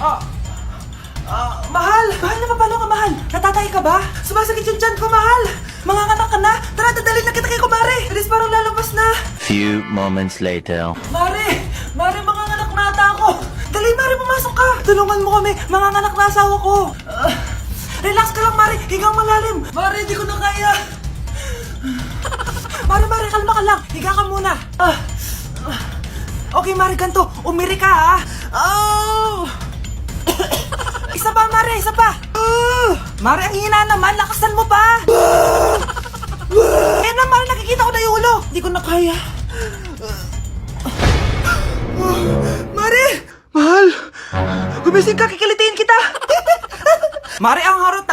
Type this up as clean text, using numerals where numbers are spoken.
Mahal! Mahal, napapalo ka, mahal! Natatay ka ba? Sumasakit yung tiyan ko, mahal! Manganganak ka na! Tara, dadalhin na kita kay kumare! Bilis, parang lalabas na! Few moments later. Mare! Mare, manganganak na ata ako! Dali, Mare, pumasok ka! Tulungan mo kami! Manganganak na asawa ko! Relax ka lang, Mare! Higang malalim! Mare, di ko na kaya! Mare, kalma ka lang! Higa ka muna! Okay, Mare, ganito! Umiri ka, ha! Oh! Isa pa, Mare! Isa pa! Mare, ang hina naman! Lakasan mo pa! Eh naman, nakikita ko na yung ulo! Di ko na kaya! Mare! Mahal! Gumising ka, kikilitiin kita! Mare, ang harot